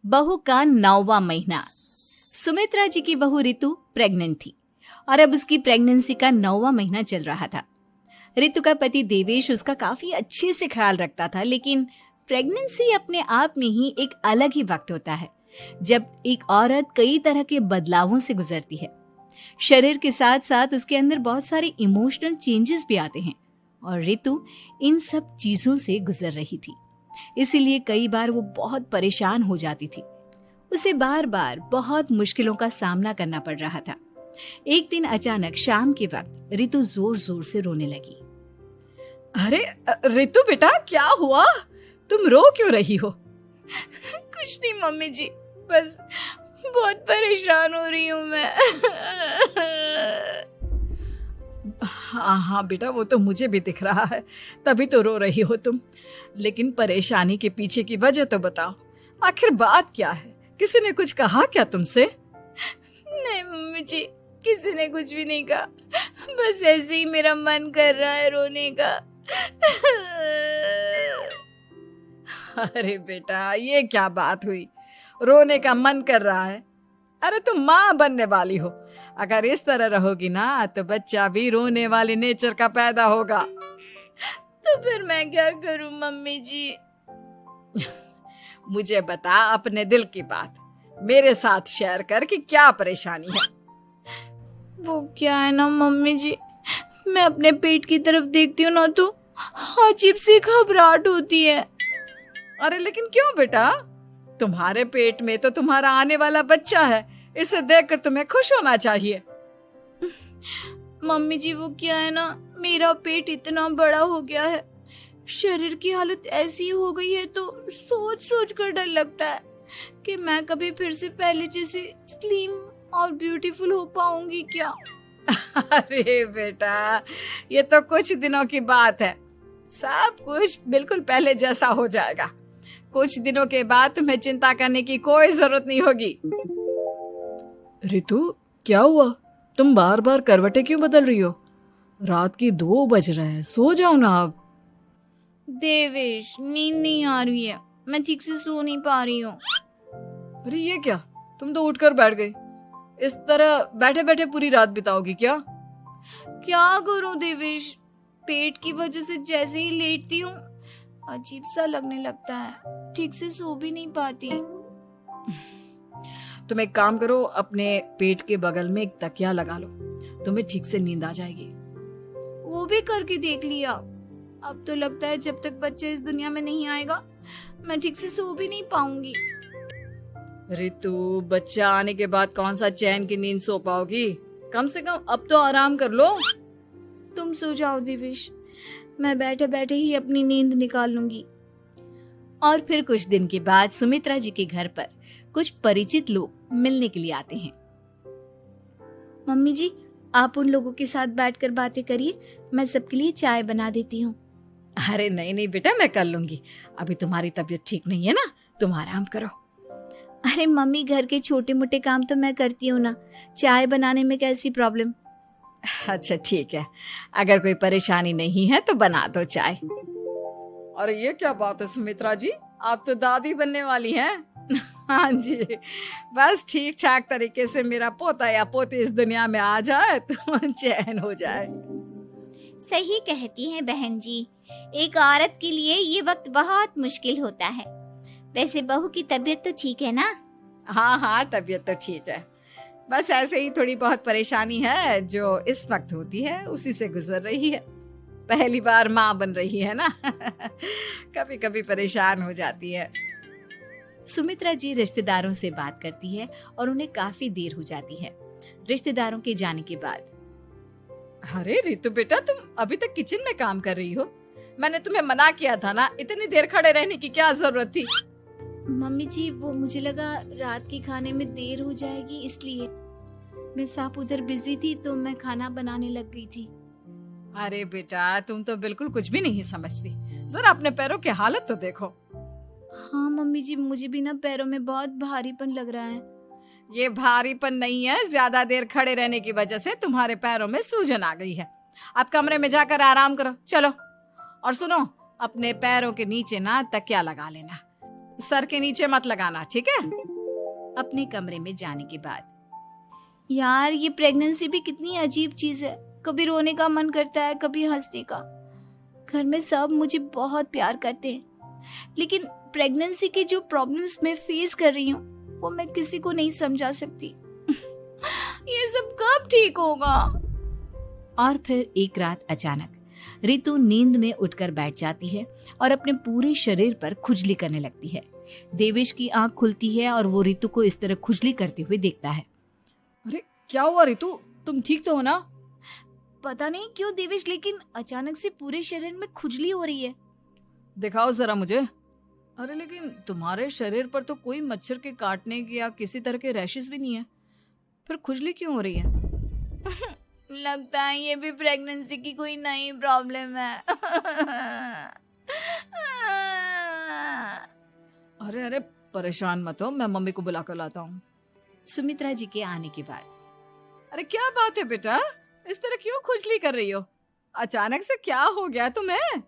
बहू का 9वां महीना। सुमित्रा जी की बहू रितु प्रेग्नेंट थी और अब उसकी प्रेगनेंसी का 9वां महीना चल रहा था। रितु का पति देवेश उसका काफी अच्छे से ख्याल रखता था, लेकिन प्रेगनेंसी अपने आप में ही एक अलग ही वक्त होता है जब एक औरत कई तरह के बदलावों से गुजरती है। शरीर के साथ साथ उसके अंदर बहुत सारे इमोशनल चेंजेस भी आते हैं और रितु इन सब चीजों से गुजर रही थी। इसीलिए कई बार वो बहुत परेशान हो जाती थी। उसे बार बार बहुत मुश्किलों का सामना करना पड़ रहा था। एक दिन अचानक शाम के वक्त रितु जोर जोर से रोने लगी। अरे रितु बेटा, क्या हुआ? तुम रो क्यों रही हो? कुछ नहीं मम्मी जी, बस बहुत परेशान हो रही हूँ मैं। हाँ बेटा, वो तो मुझे भी दिख रहा है, तभी तो रो रही हो तुम। लेकिन परेशानी के पीछे की वजह तो बताओ, आखिर बात क्या है? किसी ने कुछ कहा क्या तुमसे? नहीं मम्मी जी, किसी ने कुछ भी नहीं कहा, बस ऐसे ही मेरा मन कर रहा है रोने का। अरे बेटा, ये क्या बात हुई? रोने का मन कर रहा है? अरे तुम माँ बनने वाली हो, अगर इस तरह रहोगी ना तो बच्चा भी रोने वाले नेचर का पैदा होगा। तो फिर मैं क्या करूं मम्मी जी? मुझे बता अपने दिल की बात, मेरे साथ शेयर कर कि क्या परेशानी है। वो क्या है ना मम्मी जी, मैं अपने पेट की तरफ देखती हूँ ना तो अजीब सी घबराहट होती है। अरे लेकिन क्यों बेटा? तुम्हारे पेट में तो तुम्हारा आने वाला बच्चा है, इसे देखकर तुम्हें खुश होना चाहिए। मम्मी जी वो क्या है ना, मेरा पेट इतना बड़ा हो गया है, शरीर की हालत ऐसी हो गई है तो सोच सोच कर डर लगता है कि मैं कभी फिर से पहले जैसी स्लिम और ब्यूटीफुल हो पाऊंगी क्या। अरे बेटा, ये तो कुछ दिनों की बात है, सब कुछ बिल्कुल पहले जैसा हो जाएगा। कुछ दिनों के बाद तुम्हें चिंता करने की कोई जरूरत नहीं होगी। रितु, क्या हुआ? तुम बार बार करवटें क्यों बदल रही हो? रात की 2 बज रहे हैं, सो जाओ ना अब। देवेश, नींद नहीं आ रही है, मैं ठीक से सो नहीं पा रही हूँ। अरे ये क्या, तुम तो उठकर बैठ गई। इस तरह बैठे बैठे पूरी रात बिताओगी क्या? क्या करूं देवेश, पेट की वजह से जैसे ही लेटती हूँ अजीब सा लगने लगता है, ठीक से सो भी नहीं पाती। तुम एक काम करो, अपने पेट के बगल में एक तकिया लगा लो, तुम्हें ठीक से नींद आ जाएगी। वो भी करके देख लिया, अब तो लगता है जब तक बच्चा इस दुनिया में नहीं आएगा मैं ठीक से सो भी नहीं पाऊंगी। रितु, बच्चा आने के बाद कौन सा चैन की नींद सो पाओगी? कम से कम अब तो आराम कर लो। तुम सो जाओ देवेश, मैं बैठे बैठे ही अपनी नींद निकाल लूंगी। और फिर कुछ दिन के बाद सुमित्रा जी के घर पर कुछ परिचित लोग मिलने के लिए आते हैं। मम्मी जी, आप उन लोगों के साथ बैठकर बातें करिए, मैं सबके लिए चाय बना देती हूँ। अरे नहीं नहीं बेटा, मैं कर लूंगी, अभी तुम्हारी तबीयत ठीक नहीं है ना, तुम आराम करो। अरे मम्मी, घर के छोटे मोटे काम तो मैं करती हूँ ना, चाय बनाने में कैसी प्रॉब्लम? अच्छा ठीक है, अगर कोई परेशानी नहीं है तो बना दो चाय। अरे ये क्या बात है सुमित्रा जी, आप तो दादी बनने वाली हैं। हाँ जी, बस ठीक ठाक तरीके से मेरा पोता या पोती इस दुनिया में आ जाए तो चैन हो जाए। सही कहती हैं बहन जी, एक औरत के लिए ये वक्त बहुत मुश्किल होता है। वैसे बहू की तबीयत तो ठीक है ना? हाँ हाँ, तबीयत तो ठीक है, बस ऐसे ही थोड़ी बहुत परेशानी है जो इस वक्त होती है, उसी से गुजर रही है। पहली बार माँ बन रही है ना, कभी कभी परेशान हो जाती है। सुमित्रा जी रिश्तेदारों से बात करती है और उन्हें काफी देर हो जाती है। रिश्तेदारों के जाने के बाद, अरे रितु बेटा, तुम अभी तक किचन में काम कर रही हो? मैंने तुम्हें मना किया था ना, इतनी देर खड़े रहने की क्या जरूरत थी? मम्मी जी, वो मुझे लगा रात के खाने में देर हो जाएगी, इसलिए मैं साफ उधर बिजी थी तो मैं खाना बनाने लग गई थी। अरे बेटा, तुम तो बिल्कुल कुछ भी नहीं समझती, जरा अपने पैरों की हालत तो देखो। हाँ मम्मी जी, मुझे भी ना पैरों में बहुत भारीपन लग रहा है। ये भारीपन नहीं है, ज्यादा देर खड़े रहने की वजह से तुम्हारे पैरों में सूजन आ गई है। अब कमरे में जाकर आराम करो, चलो। और सुनो, अपने पैरों के नीचे ना तकिया लगा लेना, सर के नीचे मत लगाना, ठीक है? अपने कमरे में जाने के बाद यार ये प्रेगनेंसी भी कितनी अजीब चीज है, कभी रोने का मन करता है, कभी हंसने का। घर में सब मुझे बहुत प्यार करते हैं, लेकिन प्रेगनेंसी की जो प्रॉब्लम्स मैं फेस कर रही हूँ वो मैं किसी को नहीं समझा सकती। ये सब कब ठीक होगा? और फिर एक रात अचानक रितु नींद में उठकर बैठ जाती है और अपने पूरे शरीर पर खुजली करने लगती है। देवेश की आंख खुलती है और वो रितु को इस तरह खुजली करते हुए देखता है। अरे क्या हुआ रितु, तुम ठीक तो हो ना? पता नहीं क्यों देवेश, लेकिन अचानक से पूरे शरीर में खुजली हो रही है। दिखाओ जरा मुझे। अरे लेकिन तुम्हारे शरीर पर तो कोई मच्छर के काटने की या किसी तरह के रैशेस भी नहीं है, फिर खुजली क्यों हो रही है? लगता है ये भी प्रेगनेंसी की कोई नई प्रॉब्लम है। अरे अरे परेशान मत हो, मैं मम्मी को बुला कर लाता हूँ। सुमित्रा जी के आने के बाद अरे क्या बात है बेटा, इस तरह क्यों खुजली कर रही हो? अचानक से क्या हो गया तुम्हें?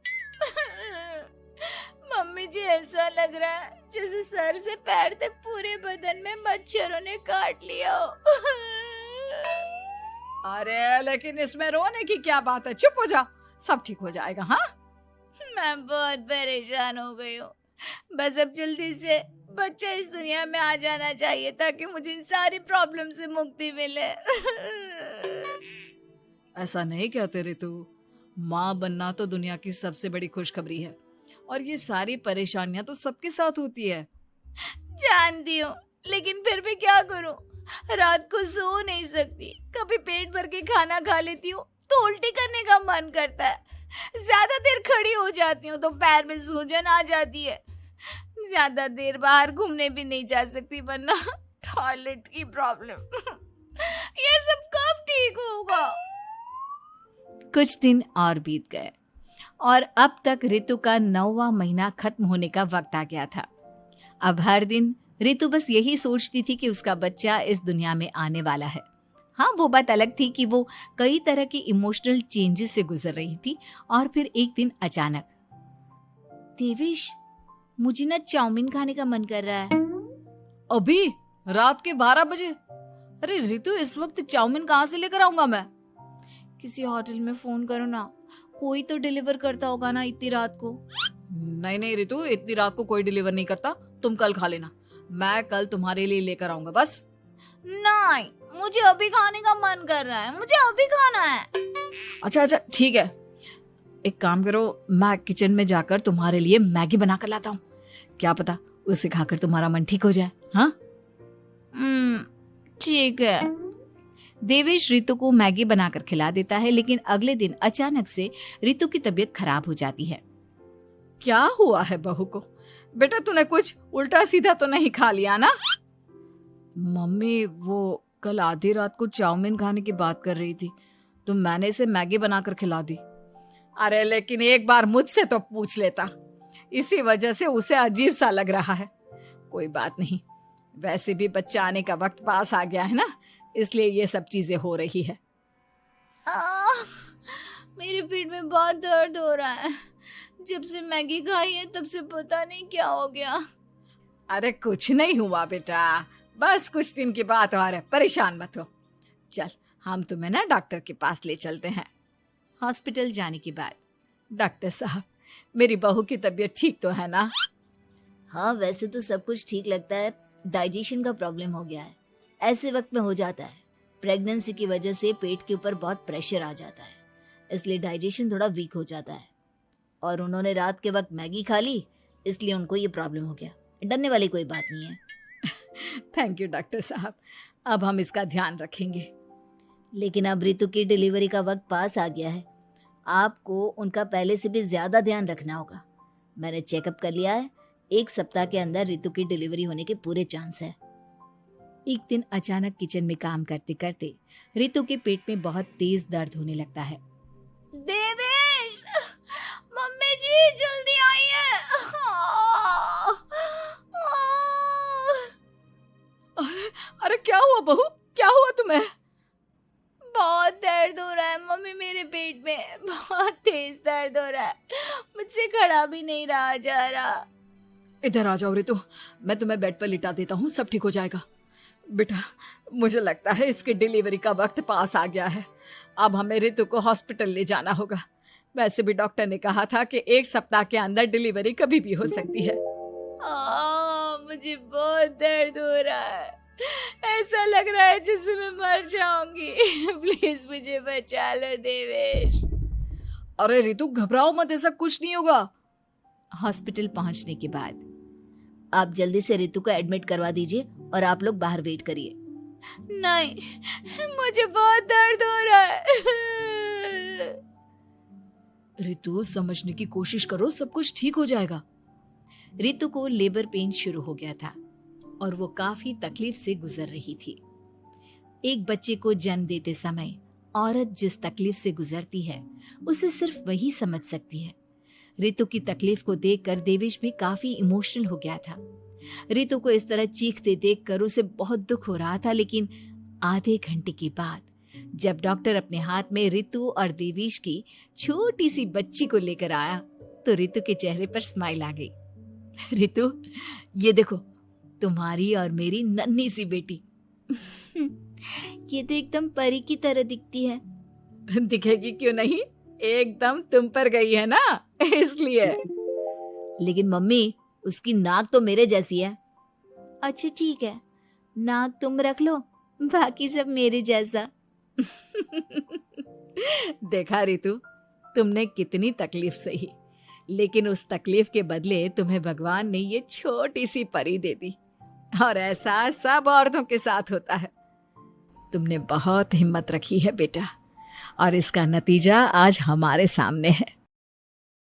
मम्मी जी ऐसा लग रहा है जैसे सर से पैर तक पूरे बदन में मच्छरों ने काट लिया हो। अरे लेकिन इसमें रोने की क्या बात है, चुप हो जाओ, सब ठीक हो जाएगा। हाँ मैं बहुत परेशान हो गई हूँ, बस अब जल्दी से बच्चा इस दुनिया में आ जाना चाहिए ताकि मुझे इन सारी प्रॉब्लम से मुक्ति मिले। ऐसा नहीं कहते रितु, माँ बनना तो दुनिया की सबसे बड़ी खुशखबरी है और ये सारी परेशानियां तो सबके साथ होती है। जानती हूँ, लेकिन फिर भी क्या करूँ, रात को सो नहीं सकती, कभी पेट भर के खाना खा लेती हूँ तो उल्टी करने का मन करता है, ज्यादा देर खड़ी हो जाती हूँ तो पैर में सूजन आ जाती है, ज्यादा देर बाहर घूमने भी नहीं जा सकती वरना टॉयलेट की प्रॉब्लम। ये सब कब ठीक होगा? कुछ दिन और बीत गए और अब तक रितु का 9वां महीना खत्म होने का वक्त आ गया था। अब हर दिन रितु बस यही सोचती थी कि उसका बच्चा इस दुनिया में आने वाला है। हाँ, वो बात अलग थी कि वो कई तरह की इमोशनल चेंजेस से गुजर रही थी और फिर एक दिन अचानक, देवेश मुझे ना चाउमीन खाने का मन कर रहा है। अभी रात के 12 बजे? अरे रितु, इस वक्त चाउमीन कहाँ से लेकर आऊंगा मैं? किसी होटल में फोन करो ना, कोई तो डिलीवर करता होगा ना इतनी रात को। नहीं नहीं रितु, इतनी रात को कोई डिलीवर नहीं करता, तुम कल खा लेना, मैं कल तुम्हारे लिए लेकर आऊंगा बस। नहीं, मुझे अभी खाने का मन कर रहा है, मुझे अभी खाना है। अच्छा अच्छा ठीक है, एक काम करो, मैं किचन में जाकर तुम्हारे लिए मैगी बना कर लाता हूँ, क्या पता उसे खाकर तुम्हारा मन ठीक हो जाए। हाँ ठीक है। देवेश रितु को मैगी बनाकर खिला देता है, लेकिन अगले दिन अचानक से रितु की तबीयत खराब हो जाती है। क्या हुआ है बहू को? बेटा तूने कुछ उल्टा सीधा तो नहीं खा लिया ना? मम्मी वो कल आधी रात को चाउमीन खाने की बात कर रही थी तो मैंने इसे मैगी बनाकर खिला दी। अरे लेकिन एक बार मुझसे तो पूछ लेता, इसी वजह से उसे अजीब सा लग रहा है। कोई बात नहीं, वैसे भी बच्चा आने का वक्त पास आ गया है ना, इसलिए ये सब चीजें हो रही है। मेरे पेट में बहुत दर्द हो रहा है, जब से मैगी खाई है तब से पता नहीं क्या हो गया। अरे कुछ नहीं हुआ बेटा, बस कुछ दिन की बात और है, परेशान मत हो। चल हम तुम्हें ना डॉक्टर के पास ले चलते हैं। हॉस्पिटल जाने के बाद, डॉक्टर साहब मेरी बहू की तबीयत ठीक तो है ना? हाँ, वैसे तो सब कुछ ठीक लगता है, डाइजेशन का प्रॉब्लम हो गया है, ऐसे वक्त में हो जाता है। प्रेगनेंसी की वजह से पेट के ऊपर बहुत प्रेशर आ जाता है, इसलिए डाइजेशन थोड़ा वीक हो जाता है। और उन्होंने रात के वक्त मैगी खा ली, इसलिए उनको ये प्रॉब्लम हो गया। डरने वाली कोई बात नहीं है। थैंक यू डॉक्टर साहब, अब हम इसका ध्यान रखेंगे। लेकिन अब रितु की डिलीवरी का वक्त पास आ गया है, आपको उनका पहले से भी ज्यादा ध्यान रखना होगा। मैंने चेकअप कर लिया है, 1 सप्ताह के अंदर रितु की डिलीवरी होने के पूरे चांस है। एक दिन अचानक किचन में काम करते करते रितु के पेट में बहुत तेज दर्द होने लगता है। देवेश, मम्मी जी जल्दी आइए। अरे क्या हुआ बहू, क्या हुआ तुम्हें? बहुत दर्द हो रहा है मम्मी, मेरे पेट में बहुत तेज दर्द हो रहा है, मुझसे खड़ा भी नहीं रहा जा रहा। इधर आ जाओ रितु, मैं तुम्हें बेड पर लिटा देता हूँ, सब ठीक हो जाएगा। बेटा, मुझे लगता है इसकी डिलीवरी का वक्त पास आ गया है। अब हमें रितु को हॉस्पिटल ले जाना होगा। वैसे भी डॉक्टर ने कहा था कि 1 सप्ताह के अंदर डिलीवरी कभी भी हो सकती है। मुझे बहुत दर्द हो रहा है, ऐसा लग रहा है जैसे मैं मर जाऊंगी। प्लीज मुझे बचा लो देवेश। अरे रितु, घबराओ मत, ऐसा कुछ नहीं होगा। हॉस्पिटल पहुंचने के बाद आप जल्दी से रितु को एडमिट करवा दीजिए और आप लोग बाहर वेट करिए। नहीं, मुझे बहुत दर्द हो रहा है। रितु, समझने की कोशिश करो, सब कुछ ठीक हो जाएगा। रितु को लेबर पेन शुरू हो गया था और वो काफी तकलीफ से गुजर रही थी। एक बच्चे को जन्म देते समय औरत जिस तकलीफ से गुजरती है उसे सिर्फ वही समझ सकती है। रितु की तकलीफ को देखकर देवेश भी काफी इमोशनल हो गया था। रितु को इस तरह चीखते देखकर उसे बहुत दुख हो रहा था, लेकिन आधे घंटे के बाद जब डॉक्टर अपने हाथ में रितु और देवेश की छोटी सी बच्ची को लेकर आया तो रितु के चेहरे पर स्माइल आ गई। रितु, ये देखो, तुम्हारी और मेरी नन्ही सी बेटी। ये तो एकदम परी की तरह दिखती है। दिखेगी क्यों नहीं, एकदम तुम पर गई है ना, इसलिए। लेकिन मम्मी, उसकी नाक तो मेरे जैसी है। अच्छा ठीक है, नाक तुम रख लो, बाकी सब मेरे जैसा। देखा रितु, तुमने कितनी तकलीफ सही, लेकिन उस तकलीफ के बदले तुम्हें भगवान ने ये छोटी सी परी दे दी। और ऐसा सब औरतों के साथ होता है। तुमने बहुत हिम्मत रखी है बेटा, और इसका नतीजा आज हमारे सामने है।